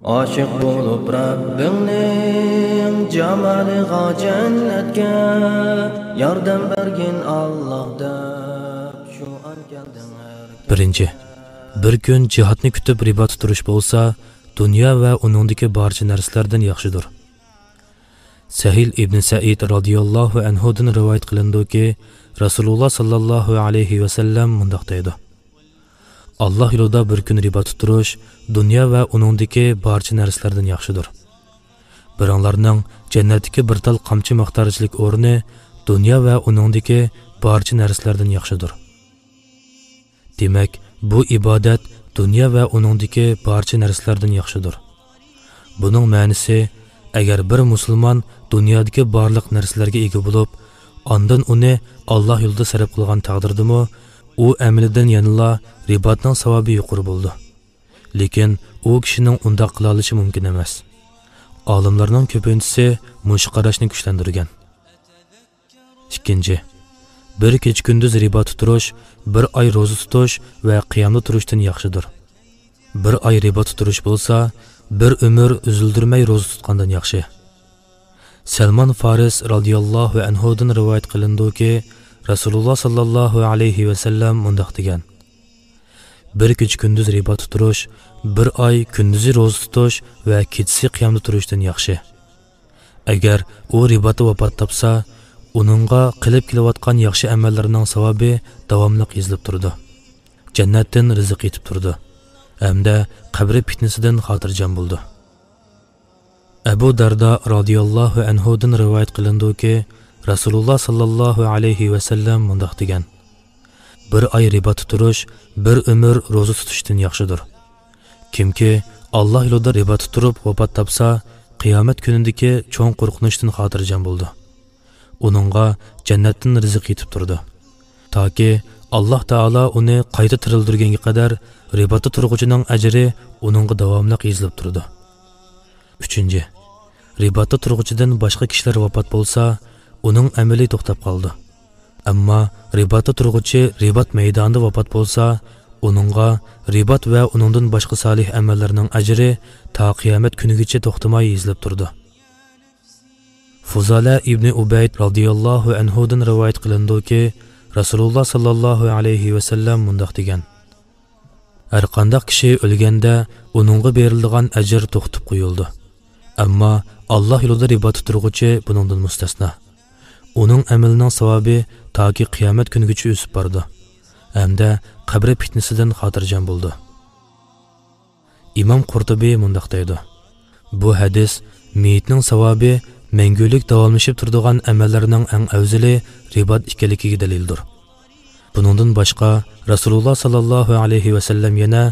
Aşık bulup Rabbingning jamaliga jannatga yordam bergin Allah deb şu an kelding. Birinchi, bir kun jihodni kutib ribat turish bo'lsa, dunyo va uningdagi barcha narsalardan yaxshidir. Sahil ibn Sa'id radhiyallohu anhu dan rivoyat qilindiki, Rasululloh sallallohu alayhi va sallam mundaq deydi: Allah yo'lida bir kun ribat turish dunyo va uningdagi barcha narsalardan yaxshidir. Biringlarning jannatdagi bir tal qamchi maqtarchilik o'rni dunyo va uningdagi barcha narsalardan yaxshidir. Demak, bu ibodat dunyo va uningdagi barcha narsalardan yaxshidir. Buning ma'nosi, agar bir musulmon dunyodagi barliq narsalarga ega bo'lib, ondan uni Alloh yo'lida sarf qilgan taqdirdimi, u amalidan yanila ribatning savobi yuqori bo'ldi. Lekin u kishining unda qila olishi mumkin emas. Olimlarning ko'pinchisi mush qarashni kuchlantirgan. Ikkinchi, bir kecha kunduz ribat turish, bir oy ro'za tutish va qiyomda turishdan yaxshidir. Bir oy ribat turish bo'lsa, bir umr uzildirmay ro'za tutgandan yaxshi. Salman Faris radhiyallohu anhu dan rivoyat qilindiki, Rasululloh sallallohu alayhi va sallam mundaq degan: bir kecha kunduz ribat turish, bir oy kunduzi ro'za tutish va kechasi qiyomda turishdan yaxshi. Agar u ribatda vafot topsa, uningga qilib kelayotgan yaxshi amallarining savobi davomli yozilib turdi. Jannatdan rizq yetib turdi. Hamda qabri fitnasidan xotirjam bo'ldi. Abu Darda radhiyallohu anhu dan rivoyat qilindiki, Rasululloh sallallohu alayhi va sallam mundaq degan: bir oy ribat turish, bir umr ro'za tutishdan yaxshidir. Kimki Alloh yo'lida ribat turib vafot topsa, qiyomat kunidagi cho'ng qo'rqinishdan xotirjam bo'ldi. Uningga jannatdan rizq yetib turdi. Toki Alloh taolo uni qayta tirildirganga qadar ribatda turg'uchining ajri uningga davomli yozilib turdi. Uchinchi, ribatda turg'uchidan boshqa kishilar vafot bo'lsa, uning amali to'xtab qoldi. Ammo ribatda turg'uchi ribat maydonida vafot bo'lsa, uningga ribat va uningdan boshqa salih amallarning ajri ta qiyomat kunigacha to'xtamay yozilib turdi. Fuzala ibn Ubayd radhiyallohu anhu dan rivoyat qilindiki, Rasululloh sallallohu alayhi va sallam mundaq degan: har qanday kishi o'lganda uningga berilgan ajr to'xtab qo'yildi. Ammo Alloh yo'lida ribat turg'uchi buningdan mustasno. Uning amalining savobi toki qiyomat kunigacha o'sib bordi. Hamda qabri fitnasidan xotirjam bo'ldi. Imom Qurtubiy mundaq deydi: bu hadis meyitning savobi mangulik davomlashib turadigan amallarning eng afzali ribat ekanligiga dalildir. Buningdan boshqa Rasululloh sallallohu alayhi va sallam yana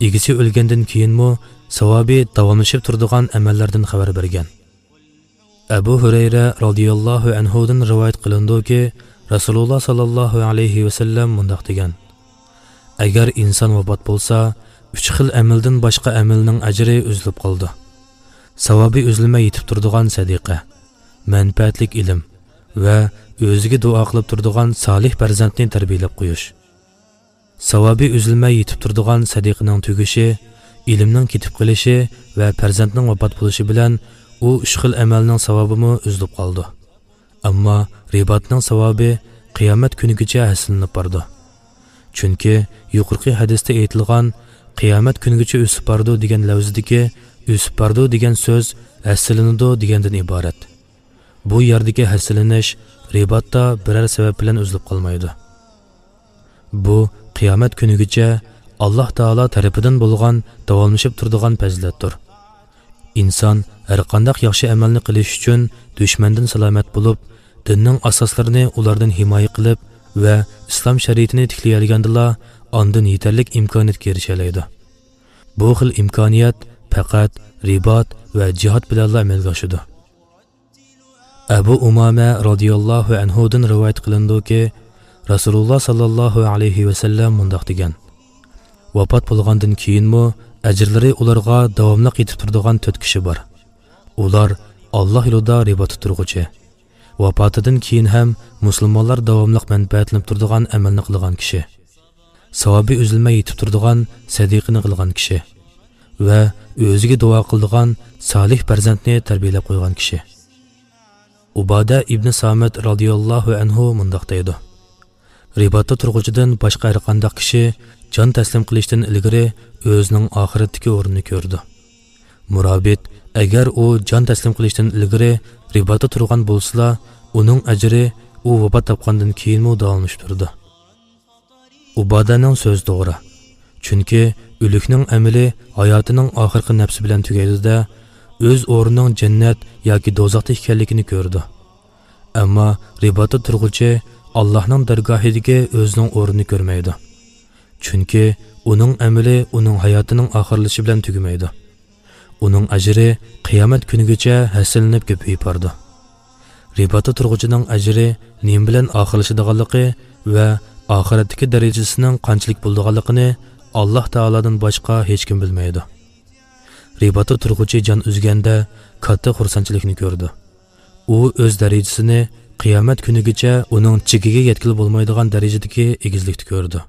egisi o'lgandan keyinmi savobi davomlashib turadigan amallardan xabar bergan. Abu Hurayra radhiyallohu anhu dan rivoyat qilindiki, Rasululloh sallallohu alayhi va sallam mundaq degan: agar inson vafot bo'lsa, 3 xil amaldan boshqa amalning ajri uzilib qoldi. Savobi uzilmay yetib turadigan sadiqa, manfaatlik ilm va o'ziga duo qilib turadigan salih farzandni tarbiyalab qo'yish. Savobi uzilmay yetib turadigan sadiqaning tugishi, ilmning ketib qolishi va farzandning vafot bo'lishi bilan u 3 xil amalning savobimi uzilib qoldi. Ammo ribatning savobi qiyomat kunigacha haslinib bordi. Chunki yuqorqi hadisda aytilgan qiyomat kunigacha o'sib bordi degan lafzdagi o'sib bordi degan so'z haslinadi degandan iborat. Bu yerdagi haslanish ribatda biror sabab bilan uzilib qolmaydi. Bu qiyomat kunigacha Alloh taolo tarafidan bo'lgan davomlashib turadigan fazilatdir. İnsan har qanday yaxshi amalni qilish uchun dushmandan salomat bo'lib, dinning asoslarini ulardan himoya qilib va islom shariatini tiklay olgandila, ondan yetarlik imkoniyatga erisha oladi. Bu xil imkoniyat faqat ribat va jihad bilan amalga oshadi. Abu Umama radhiyallohu anhu dan rivoyat qilindiki, Rasululloh sallallohu alayhi va sallam mundaq degan: vafot bo'lgandan keyinmi ajrlari ularga davomli yetib turadigan 4 kishi bor. Ular Alloh yo'lida ribat turg'uchi. Vafotidan keyin ham musulmonlar davomli manfaatlanib turadigan amalni qilgan kishi. Savobi uzilmay yetib turadigan sadiqani qilgan kishi va o'ziga duo qiladigan solih farzandni tarbiyalab qo'ygan kishi. Ubada ibn Samit radhiyallohu anhu mundaq deydi: Ribatda turg'uchidan boshqa har qanday kishi jon taslim qilishdan ilgari o'zining oxiratdagi o'rnini ko'rdi. Murabit agar u jon taslim qilishdan ilgari ribatda turgan bo'lsa, uning ajri u vafot topgandan keyinmi davomlashib turdi. Ubadaning so'zi to'g'ri. Chunki o'likning amali hayotining oxirgi nafsi bilan tugaydi-da, o'z o'rnining jannat yoki do'zaxda ekanligini ko'rdi. Ammo ribatda turg'uchi Allohning dargohidagi o'zining o'rnini ko'rmaydi. Chunki uning amali uning hayotining oxirlashi bilan tugamaydi. Uning ajri qiyomat kunigacha hasillanib ko'payib bordi. Ribatda turg'uchining ajri nim bilan oxirlashadiganligi va oxiratdagi darajasining qanchalik bo'lganligini Alloh taoladan boshqa hech kim bilmaydi. Ribatda turg'uchi jon uzganda katta xursandchilikni ko'rdi. U o'z darajasini qiyomat kunigacha uning chekiga yetkazib bo'lmaydigan darajadagi egizlikni ko'rdi.